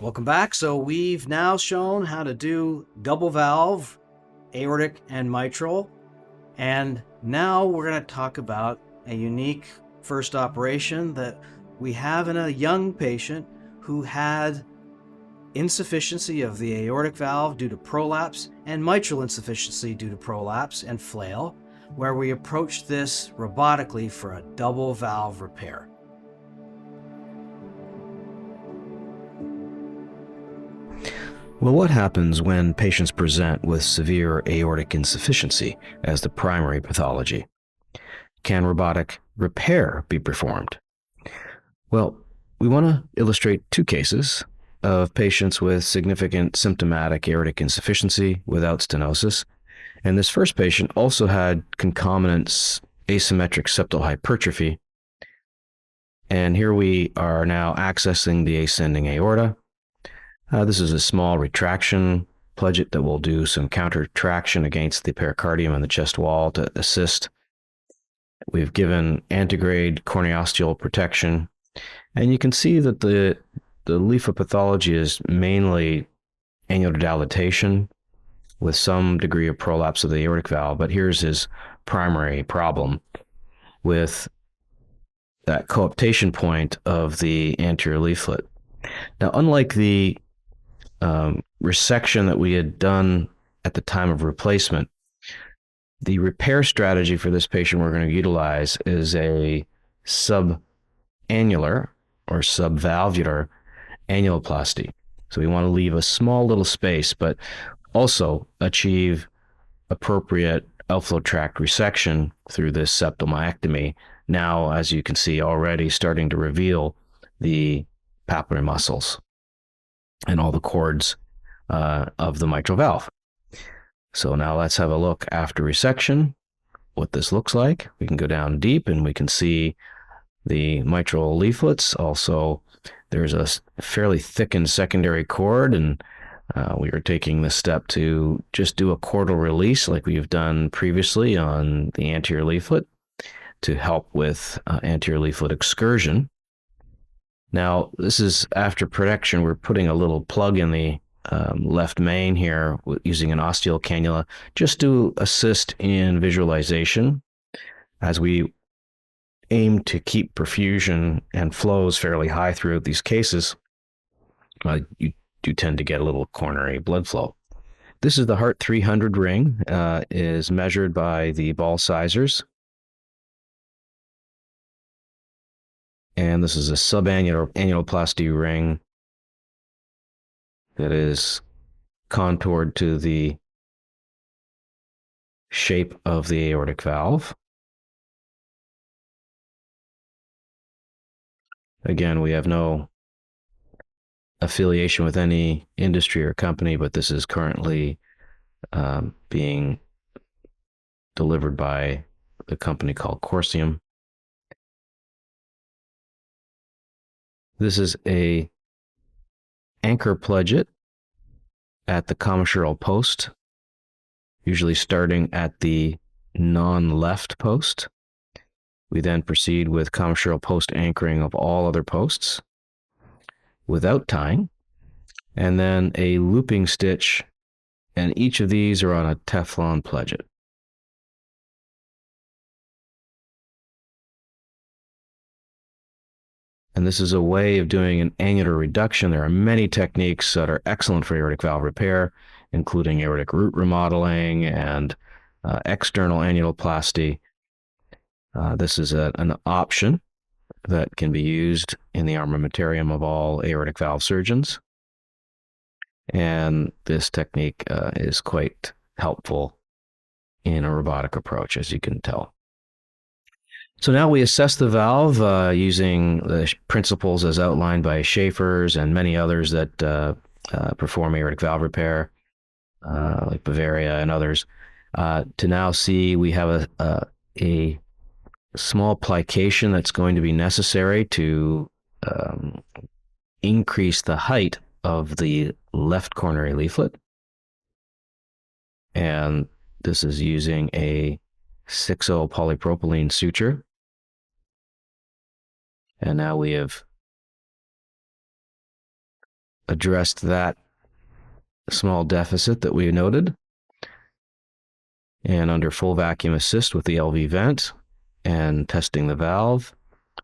Welcome back. So we've now shown how to do double valve, aortic and mitral. And now we're going to talk about a unique first operation that we have in a young patient who had insufficiency of the aortic valve due to prolapse and mitral insufficiency due to prolapse and flail, where we approached this robotically for a double valve repair. Well, what happens when patients present with severe aortic insufficiency as the primary pathology? Can robotic repair be performed? Well, we want to illustrate two cases of patients with significant symptomatic aortic insufficiency without stenosis. And this first patient also had concomitant asymmetric septal hypertrophy. And here we are now accessing the ascending aorta. This is a small retraction pledget that will do some counter traction against the pericardium and the chest wall to assist. We've given antegrade corneosteal protection, and you can see that the leafopathology is mainly annular dilatation with some degree of prolapse of the aortic valve, but here's his primary problem with that coaptation point of the anterior leaflet. Now, unlike the resection that we had done at the time of replacement, the repair strategy for this patient we're going to utilize is a subannular or subvalvular annuloplasty. So we want to leave a small little space, but also achieve appropriate outflow tract resection through this septal myectomy. Now, as you can see, already starting to reveal the papillary muscles and all the cords of the mitral valve. So now let's have a look after resection, what this looks like. We can go down deep and we can see the mitral leaflets. Also, there's a fairly thickened secondary cord, and we are taking this step to just do a chordal release like we've done previously on the anterior leaflet to help with anterior leaflet excursion. Now, this is after protection. We're putting a little plug in the left main here using an osteal cannula just to assist in visualization as we aim to keep perfusion and flows fairly high throughout these cases. You do tend to get a little coronary blood flow. This is the Heart 300 ring, is measured by the ball sizers. And this is a subannular annuloplasty ring that is contoured to the shape of the aortic valve. Again, we have no affiliation with any industry or company, but this is currently being delivered by the company called Corsium. This is a anchor pledget at the commissural post, usually starting at the non-left post. We then proceed with commissural post anchoring of all other posts without tying, and then a looping stitch, and each of these are on a Teflon pledget. And this is a way of doing an annular reduction. There are many techniques that are excellent for aortic valve repair, including aortic root remodeling and external annuloplasty. This is an option that can be used in the armamentarium of all aortic valve surgeons. And this technique is quite helpful in a robotic approach, as you can tell. So now we assess the valve using the principles as outlined by Schaefer's and many others that perform aortic valve repair, like Bavaria and others, to now see we have a small plication that's going to be necessary to increase the height of the left coronary leaflet. And this is using a 6-0 polypropylene suture. And now we have addressed that small deficit that we noted. And under full vacuum assist with the LV vent and testing the valve,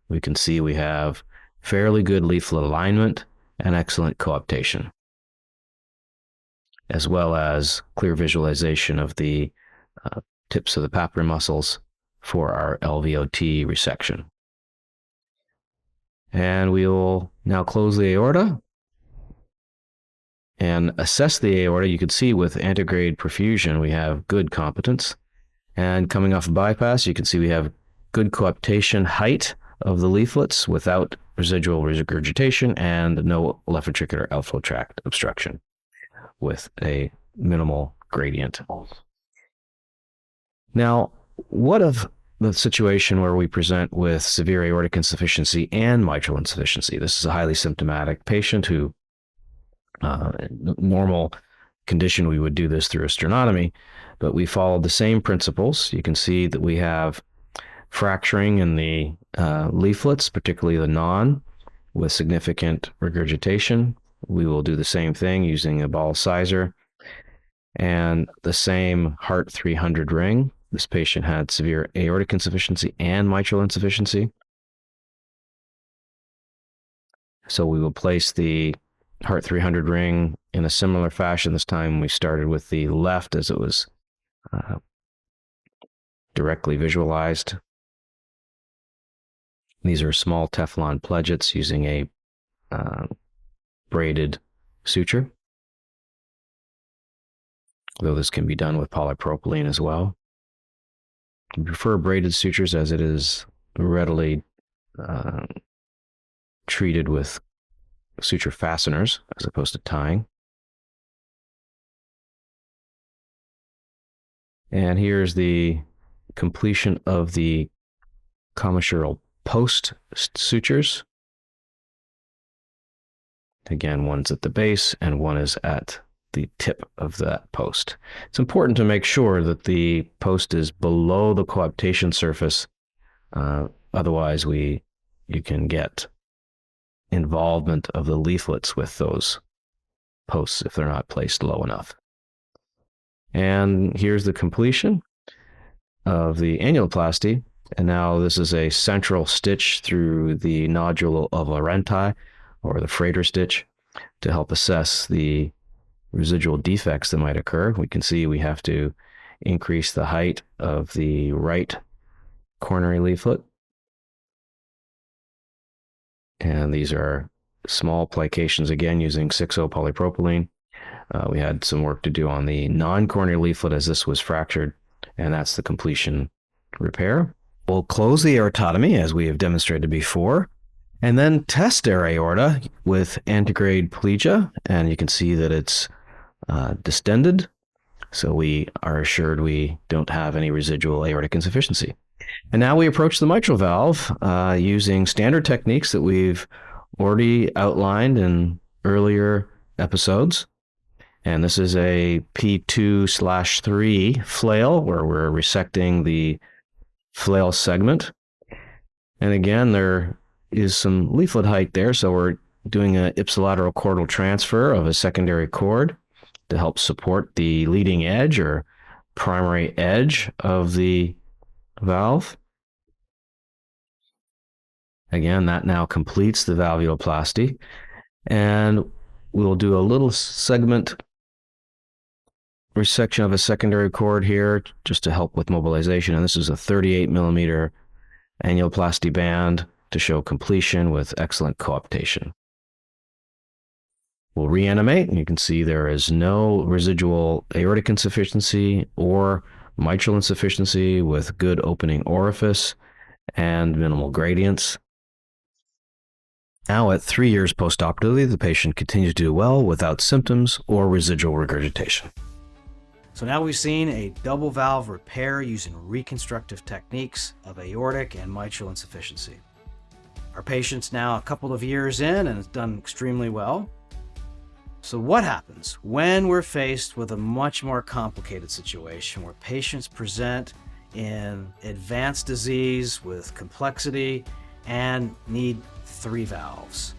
we can see we have fairly good leaflet alignment and excellent coaptation, as well as clear visualization of the tips of the papillary muscles for our LVOT resection. And we will now close the aorta and assess the aorta. You can see with antegrade perfusion, we have good competence. And coming off a bypass, you can see we have good coaptation height of the leaflets without residual regurgitation and no left ventricular outflow tract obstruction with a minimal gradient. Now, what of the situation where we present with severe aortic insufficiency and mitral insufficiency? This is a highly symptomatic patient who, normal condition, we would do this through a sternotomy, but we followed the same principles. You can see that we have fracturing in the leaflets, particularly the non, with significant regurgitation. We will do the same thing using a ball sizer and the same heart 300 ring. This patient had severe aortic insufficiency and mitral insufficiency. So we will place the heart 300 ring in a similar fashion. This time we started with the left as it was directly visualized. These are small Teflon pledgets using a braided suture, though this can be done with polypropylene as well. I prefer braided sutures as it is readily treated with suture fasteners as opposed to tying. And here's the completion of the commissural post sutures. Again, one's at the base and one is at the tip of that post. It's important to make sure that the post is below the coaptation surface. Otherwise, you can get involvement of the leaflets with those posts if they're not placed low enough. And here's the completion of the annuloplasty. And now this is a central stitch through the nodule of Laurenti, or the Frater stitch, to help assess the residual defects that might occur. We can see we have to increase the height of the right coronary leaflet. And these are small plications, again, using 6-0 polypropylene. We had some work to do on the non-coronary leaflet as this was fractured, and that's the completion repair. We'll close the aortotomy as we have demonstrated before, and then test our aorta with antegrade plegia, and you can see that it's distended, so we are assured we don't have any residual aortic insufficiency. And now we approach the mitral valve using standard techniques that we've already outlined in earlier episodes. And this is a P2/3 flail where we're resecting the flail segment. And again, there is some leaflet height there, so we're doing an ipsilateral chordal transfer of a secondary cord to help support the leading edge or primary edge of the valve. Again, that now completes the valvuloplasty, and we'll do a little segment resection of a secondary cord here just to help with mobilization. And this is a 38 millimeter annuloplasty band to show completion with excellent coaptation. We'll reanimate, and you can see there is no residual aortic insufficiency or mitral insufficiency with good opening orifice and minimal gradients. Now at 3 years postoperatively, the patient continues to do well without symptoms or residual regurgitation. So now we've seen a double valve repair using reconstructive techniques of aortic and mitral insufficiency. Our patient's now a couple of years in and has done extremely well. So what happens when we're faced with a much more complicated situation where patients present in advanced disease with complexity and need 3 valves?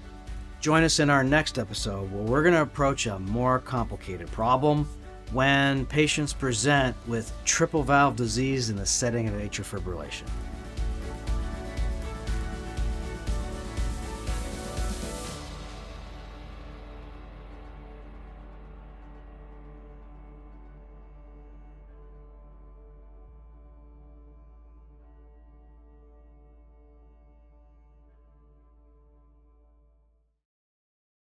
Join us in our next episode where we're going to approach a more complicated problem when patients present with triple valve disease in the setting of atrial fibrillation.